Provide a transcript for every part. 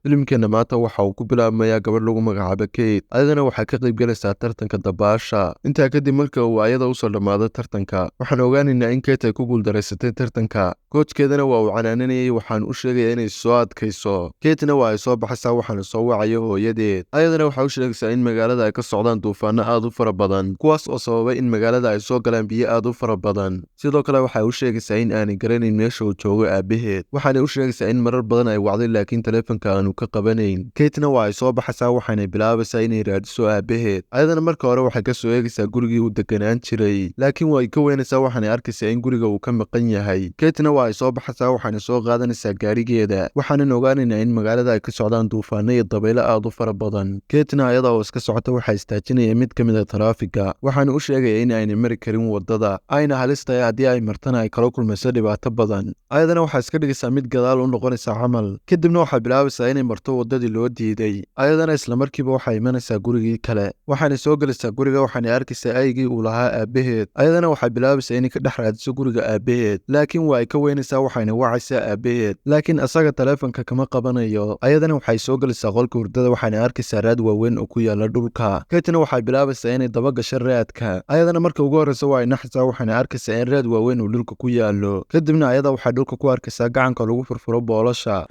filimkeena maanta waxa uu ku bilaabmayaa gabadh lagu magacaabo Kate. Ayadana waxay ka qayb galaysaa tartanka dabaasha. Intaa kadib marka uu ayada u soo dhamaado tartanka, waxaan ogaanaynaa in Kate ay ku guuldareysatay tartanka. Coachkeedana waa uu canaananayay, waxaan u sheegayaa inay soo adkayso. Kate-na waa ay soo baxaysaa, waxaana soo wacaya hooyadeed. Ayadana waxay u sheegaysaa in magaalada ay ka socdaan duufaano aad u fara badan, kuwaas oo sababay in magaalada ay soo galaan biyo aad u fara badan. Sidoo kale waxay u sheegaysaa in aanay garanayn meesha uu joogo aabaheed. Waxaana u sheegaysaa in marar badan ay wacday laakiin taleefanka aanu ka qabanayn. Kate-na waa ay soo baxaysaa, waxaana bilaabaysaa inay raadiso aabaheed. Ayadana marka hore waxay ka soo eegaysaa gurigii uu deganaan jiray, laakiin waa ay ka weynaysaa, waxaana arkaysaa in guriga uu ka maqan yahay. Kate-na waa ay soo baxaysaa, waxaana soo qaadanaysaa gaarigeeda. waxaanan ogaanaynaa in magaalada ay ka socdaan duufaano iyo dabaylo aad u fara badan. Kate-na ayada oo iska socota waxay istaajinaya mid ka mid a taraafiga, waxaana u sheegaya in aanay mari karin wadada, ayna halis tahay haddii ay martana ay kala kulmayso dhibaato badan. Ayadana waxay iska dhigaysaa mid gadaal u noqonaysa camal, kadibna waxay bilaabaysaa inay marto wadadii loo diiday. Ayadana isla markiiba waxay imanaysaa gurigii kale, waxaana soo gelaysaa guriga, waxaana arkaysaa aygii uu lahaa aabaheed. Ayadana waxay bilaabaysaa inay ka dhex raadiso guriga aabaheed, laakiin waa ay ka weynaysaa, waxayna wacaysaa aabaheed, laakiin asaga taleefanka kama qabanayo. Ayadana waxay soo gelaysaa qolka hurdada, waxaana arkaysaa raad waaweyn oo ku yaala dhulka. Kate-na waxay bilaabaysaa inay daba gasho raadka. Ayadana marka ugu horreysa waa ay naxaysaa, waxaana arkaysaa in raad waaweyn uu dhulka ku yaalo. kadibna ayada waxay dhulka ku arkaysaa gacanka lagu furfuro boolasha.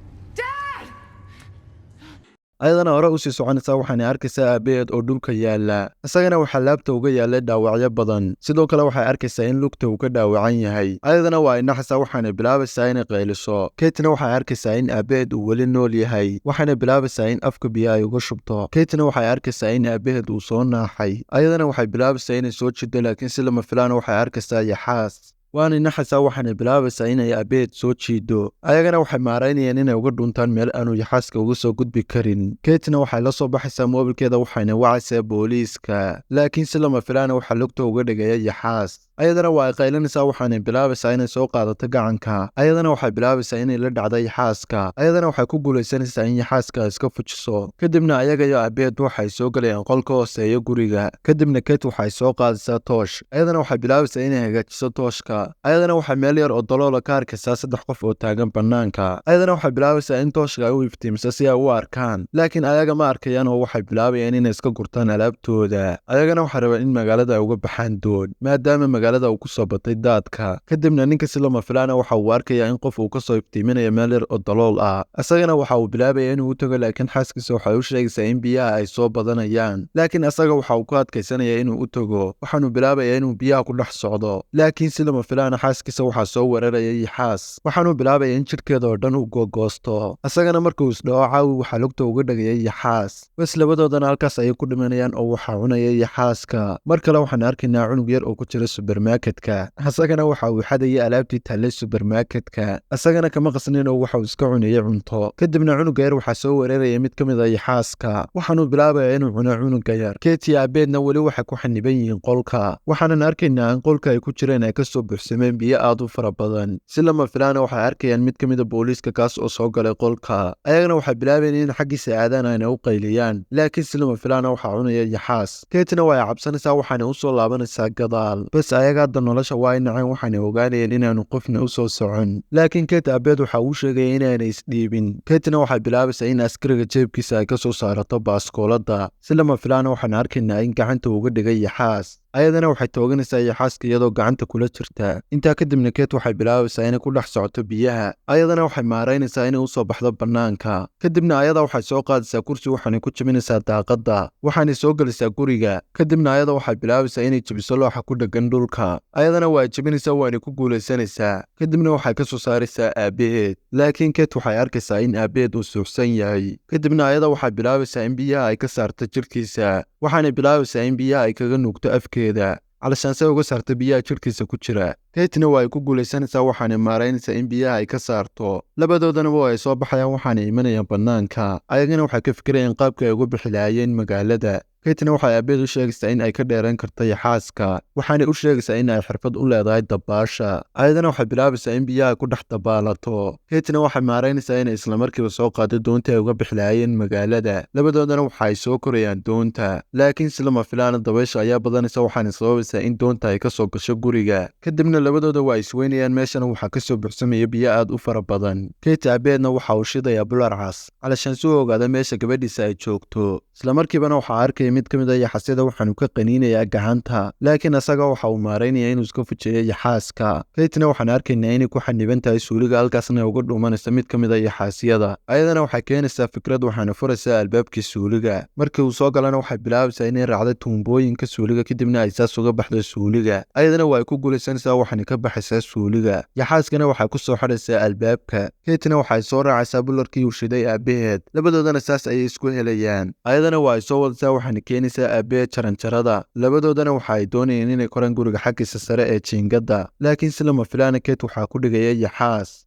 ayadana hore usii soconaysaa, waxaana arkaysaa aabaheed oo dhulka yaala. isagana waxaa laabta uga yaalay dhaawacyo badan. sidoo kale waxay arkaysaa in lugta uu ka dhaawacan yahay. ayadana waa ay naxaysaa, waxaana bilaabaysaa inay qayliso. Kate-na waxay arkaysaa in aabaheed uu weli nool yahay, waxaana bilaabaysaa in afka biyo ay uga shubto. Kate-na waxay arkaysaa in aabaheed uu soo naaxay. ayadana waxay bilaabaysaa inay soo jiddo, laakiin si lama filaana waxay arkaysaa yaxaas. waanay naxaysaa, waxaana bilaabaysaa inay aabaheed soo jiido. ayagana waxay maaraynayaan inay uga dhuntaan meel aanu yaxaaska uga soo gudbi karin. Kate-na waxay la soo baxaysaa moobilkeeda, waxayna wacaysaa booliiska, laakiin si lama filaana waxaa lugta uga dhigaya yaxaas. ayadana waa ay qaylinaysaa, waxaana bilaabaysaa inay soo qaadato gacanka. ayadana waxay bilaabaysaa inay la dhacdo yaxaaska. ayadana waxay ku guulaysanaysaa in yaxaaska ay iska fujiso. kadibna ayaga iyo aabaheed waxay soo galayaan qolka hooseeya guriga. kadibna Kate waxay soo qaadaysaa toosh. ayadana waxay bilaabaysaa inay hagaajiso tooshka. ayadana waxay meel yar oo daloola ka arkaysaa 3 qof oo taagan bannaanka. ayadana waxay bilaabaysaa in tooshka ay u iftiimiso si ay u arkaan, laakiin ayaga ma arkayaan oo waxay bilaabayaan inay iska gurtaan alaabtooda. ayagana waxay rabaan in magaalada ay uga baxaan doon, maadaama magaalada uu ku soo batay daadka. kadibna ninka si lama filaana waxa uu arkayaa in qof uu ka soo iftiiminayo meel yar oo dalool ah. isagana waxa uu bilaabaya inuu u tago, laakiin xaaskiisa waxay u sheegaysaa in biyaha ay soo badanayaan, laakiin asaga waxa uu ku adkaysanaya inuu u tago. waxaanu bilaabayaa inuu biyaha ku dhex socdo, laakiin si lama filaana xaaskiisa waxaa soo weeraraya yaxaas. waxaanu bilaabaya in jidhkeeda oo dhan uu googoosto. isagana markuu isdhaco caawi waxaa lugta uga dhagaya yaxaas. bas labadoodana halkaas ayay ku dhimanayaan oo waxaa cunaya yaxaaska. mar kale waxaan arkaynaa cunug yar oo ku jira supermarketka. isagana waxa uu xadaya alaabtii taallay supermarketka. isagana kama qasnayn oo waxa uu iska cunayay cunto. kadibna cunuga yar waxaa soo weeraraya mid ka mid a yaxaaska. waxaanu bilaabaya inuu cuno cunuga yar. Kate iyo aabaheedna weli waxay ku xaniban yihiin qolka. waxaanan arkaynaa in qolka ay ku jireen ay kasoo buuxsameen biyo aad u fara badan. si lama filaana waxay arkayaan mid ka mid a booliiska kaas oo soo galay qolka. ayagana waxay bilaabayeen in xaggiisa aadaan ayna u qayliyaan, laakiin si lama filaana waxaa cunaya yaxaas. Kate-na waa ay cabsanaysaa, waxaana u soo laabanaysaa gadaal. bas ayaga hadda nolosha waa ay naceen, waxaana ogaanayeen inaanu qofna u soo socon. laakiin Kate aabaheed waxa uu sheegaya inaanay isdhiibin. Kate-na waxay bilaabaysaa in askariga jeebkiisa ay ka soo saarato baaskoolada. si lama filaana waxaan arkaynaa in gacanta uga dhigay yaxaas. ayadana waxay tooganaysaa yaxaaska iyadoo gacanta kula jirta. intaa kadibna Kate waxay bilaabaysaa inay ku dhex socoto biyaha. ayadana waxay maaraynaysaa inay u soo baxdo bannaanka. kadibna ayada waxay soo qaadaysaa kursi, waxaanay ku jabinaysaa daaqadda. waxaanay soo gelaysaa guriga. kadibna ayada waxay bilaabaysaa inay jabiso looxa ku dheggan dhulka. ayadana waa ay jabinaysaa, waanay ku guulaysanaysaa. kadibna waxay ka soo saaraysaa aabaheed, laakiin Kate waxay arkaysaa in aabaheed uu suuxsan yahay. kadibna ayada waxay bilaabaysaa in biyaha ay ka saarto jirhkiisa. waxaanay bilaabaysaa in biyaha ay kaga nuugto afkeeda, calashaan se uga saarta biyaha jirhkiisa ku jira. Kate-na waa ay ku guulaysanaysaa, waxaanay maaraynaysaa in biyaha ay ka saarto. labadoodana waa ay soo baxayaan, waxaanay imanayaan bannaanka. ayagana waxay ka fikirayaan qaabka ay uga bixi lahaayeen magaalada. Kate-na waxay aabaheed u sheegaysaa in ay ka dheeraan karto yaxaaska waxaanay u sheegaysaa in ay xirfad u leedahay dabaasha ayadana waxay bilaabaysaa in biyaha ku dhex dabaalato Kate-na waxay maaraynaysaa inay islamarkiiba soo qaado doonta ay uga bixi lahaayeen magaalada labadoodana waxa ay soo korayaan doonta laakiin si lama filaana dabaysha ayaa badanaysa waxaana sababaysaa in doonta ay ka soo gasho guriga kadibna labadooda waa isweynayaan meeshana waxaa kasoo buuxsamaya biyo aad u fara badan Kate aabaheedna waxa uu shidayaa bular cas calashaan si uu ogaada meesha gabadhiisa ay joogto islamarkiibana waxaa arkaya mid ka mid a yaxasyada waxaanu ka qaniinayaa gacanta laakiin asaga waxa uu maaraynaya inuu iska fujiyo yaxaaska Kate-na waxaan arkaynaa inay ku xaniban tahay suuliga halkaasna uga dhuumanaysa mid ka mid a yaxaasyada ayadana waxay keenaysaa fikrad waxaana furaysaa albaabkii suuliga markii uu soo galana waxay bilaabaysaa inay raacdo tuumbooyinka suuliga kadibna ay saas uga baxdo suuliga ayadana waa ay ku guulaysanaysaa waxaana ka baxaysaa suuliga yaxaaskana waxay ku soo xidhaysaa albaabka Kate-na waxay soo raacaysaa bularkii uu shiday aabaheed labadoodana saas ayay isku helayaan ayadana waa ay soo wadaysaa waxaana keenaysaa aabaheed jaranjarada labadoodana waxa ay doonayeen inay koraan guriga xaggiisa sare ee jiingada laakiin si lama filaana Kate waxaa ku dhigaya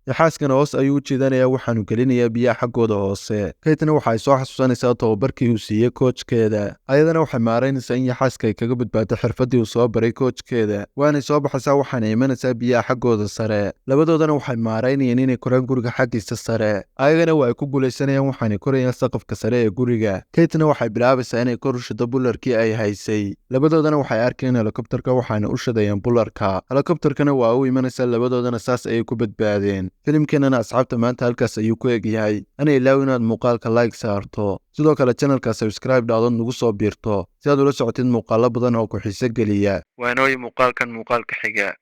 yaxaaskana hoos ayuu u jeedanayaa waxaanu gelinayaa biyaha xaggooda hoose Kate-na waxay soo xasuusanaysaa tababarkii uu siiyey koojkeeda ayadana waxay maaraynaysaa in yaxaaska ay kaga badbaado xirfadii uu soo baray koojkeeda waanay soo baxaysaa waxaana imanaysaa biyaha xaggooda sare labadoodana waxay maaraynayeen inay koraan guriga xaggiisa sare ayagana waa ay ku guulaysanayaan waxaanay korayaan saqafka sare ee guriga Kate-na waxay bilaabaysaa inay kor u shido bularkii ay haysay labadoodana waxay arkeen helikobtarka waxaana u shidayaan bularka helikobtarkana waa u imanaysaa labadoodana saas ayay ku badbaadeen filimkeenana asxaabta maanta halkaas ayuu ku egyahay ana ilaawi inaad muuqaalka like saarto sidoo kale channelka subscribe dhacdood nagu soo biirto si aad ula socotid muuqaalo badan oo ku xiiso geliya waanooyi muuqaalkan muuqaalka xiga